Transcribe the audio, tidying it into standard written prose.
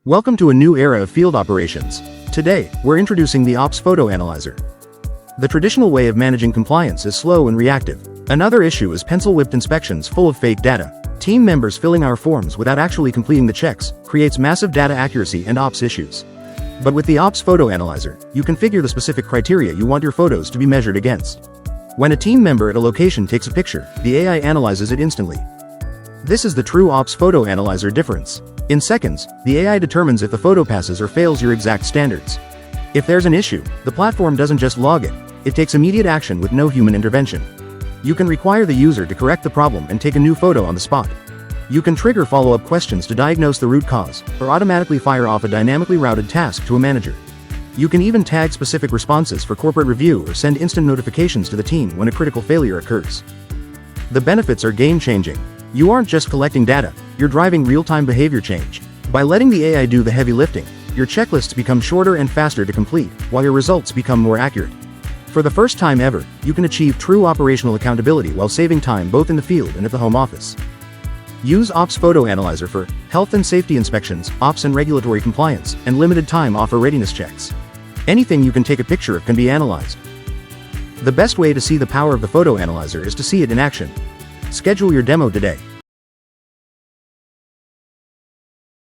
Welcome to a new era of field operations. Today, we're introducing the OpsPhotoAnalyzer. The traditional way of managing compliance is slow and reactive. Another issue is pencil-whipped inspections full of fake data. Team members filling our forms without actually completing the checks creates massive data accuracy and ops issues. But with the OpsPhotoAnalyzer, you configure the specific criteria you want your photos to be measured against. When a team member at a location takes a picture, the AI analyzes it instantly. This is the true OpsPhotoAnalyzer difference. In seconds, the AI determines if the photo passes or fails your exact standards. If there's an issue, the platform doesn't just log it, it takes immediate action with no human intervention. You can require the user to correct the problem and take a new photo on the spot. You can trigger follow-up questions to diagnose the root cause, or automatically fire off a dynamically routed task to a manager. You can even tag specific responses for corporate review or send instant notifications to the team when a critical failure occurs. The benefits are game-changing. You aren't just collecting data, you're driving real-time behavior change. By letting the AI do the heavy lifting, your checklists become shorter and faster to complete, while your results become more accurate. For the first time ever, you can achieve true operational accountability while saving time both in the field and at the home office. Use OpsPhotoAnalyzer for health and safety inspections, ops and regulatory compliance, and limited-time offer readiness checks. Anything you can take a picture of can be analyzed. The best way to see the power of the photo analyzer is to see it in action. Schedule your demo today.